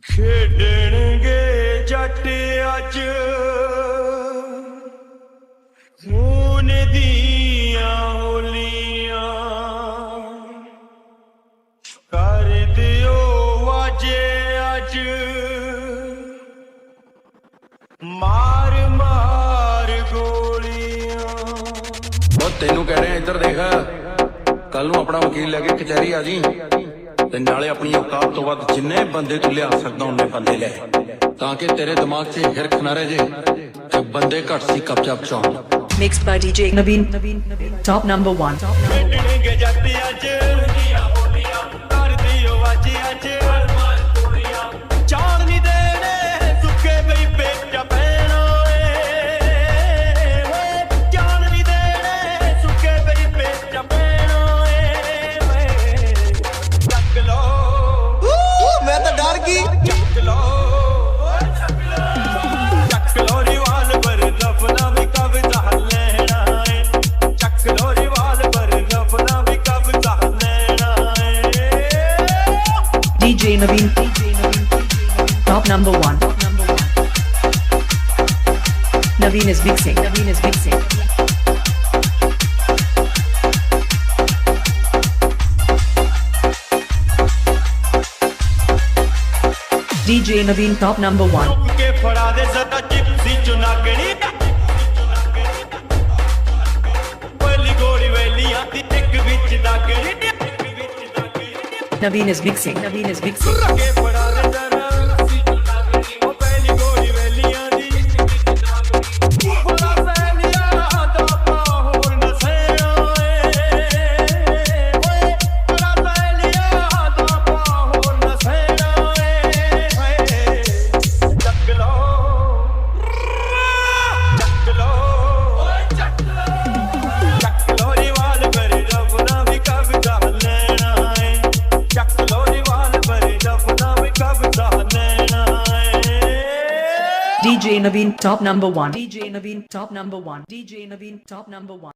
ਖੇਡਣਗੇ ਜੱਟ ਅੱਜ ਖੂਨ ਦੀਆਂ ਹੋਲੀਆਂ ਕਰ ਦਿਓ ਵਾਜੇ ਅੱਜ ਮਾਰ ਮਾਰ ਗੋਲੀਆਂ। ਉਹ ਤੈਨੂੰ ਕਹਿ ਰਿਹਾ ਇੱਧਰ ਦੇਖ, ਕੱਲ ਨੂੰ ਆਪਣਾ ਵਕੀਲ ਲੈ ਕੇ ਕਚਹਿਰੀ ਆ ਜੀ ਤੇ ਨਾਲੇ ਆਪਣੀ ਔਕਾਤ ਤੋਂ ਵੱਧ ਜਿੰਨੇ ਬੰਦੇ ਤੂੰ ਲਿਆ ਸਕਦਾ ਉਹਨੇ ਬੰਦੇ ਲੈ, ਤਾਂ ਕਿ ਤੇਰੇ ਦਿਮਾਗ 'ਚ ਹਿਰਖ ਨਾ ਰਹਿ ਜੇ ਤੇ ਬੰਦੇ ਘੱਟ ਸੀ ਕਬਜ਼ਾ ਬਚਾਉਣ। Mixed by DJ Naveen, top number 1. ਖੇਡਣਗੇ ਜੱਟ ਅੱਜ ਕਰ ਦਿਓ ਵਾਜੇ ਅੱਜ ਚਾਲ ਨਹੀਂ ਦੇਣੇ ਸੁੱਕੇ ਬਈ ਪੇਟਾ ਪੈਣਾ ਏ ਚਾਲ ਨਹੀਂ ਦੇਣੇ ਸੁੱਕੇ ਬਈ ਪੇਟਾ ਪੈਣਾ ਏ ਚੱਕ ਲੋ मैं तो डर गई। ਚੱਕ ਲੋ ਚੱਕ ਲੋ ਰਿਵਾਲਵਰ ਲਫਨਾ ਵੀ ਕਬਜ਼ਾ ਲੈਣਾ ਏ ਚੱਕ ਲੋ ਰਿਵਾਲਵਰ ਲਫਨਾ ਵੀ ਕਬਜ਼ਾ ਲੈਣਾ ਏ। DJ Naveen, top number 1. Naveen is mixing. DJ Naveen, top number 1. ਚੁੱਕ ਕੇ ਫੜਾ ਦੇ ਜ਼ਰਾ ਜਿਪਸੀ ਚੁਨਾਗਣੀ ਪਹਿਲੀ ਗੋਲੀ ਵੇਲੀਆਂ ਦੀ ਇੱਕ ਵਿੱਚ ਦਾਗਣੀ Naveen is mixing. ਕੇ ਫੜਾ ਦੇ ਜ਼ਰਾ ਉਹ ਪਹਿਲੀ ਗੋਲੀ ਵੇਲੀਆਂ ਦੀ ਬੜਾ ਸੈਲੀਆਂ ਦਾ ਪਾਹੋਰ ਨਸੇਣਾ ਏ ਬੜਾ ਸੈਲੀਆਂ ਦਾ ਪਾਹੋਰ ਨਸੇਣਾ ਏ ਚੱਕ ਲੋ ਚੱਕ ਲੋ ਰਿਵਾਲਵਰ ਰਫਨਾ ਵੀ ਕਬਜ਼ਾ ਲੈਣਾ ਏ ਚੱਕ ਲੋ ਰਿਵਾਲਵਰ ਰਫਨਾ ਵੀ ਕਬਜ਼ਾ ਲੈਣਾ ਏ। DJ Naveen, top number 1. DJ Naveen, top number 1. DJ Naveen, top number 1.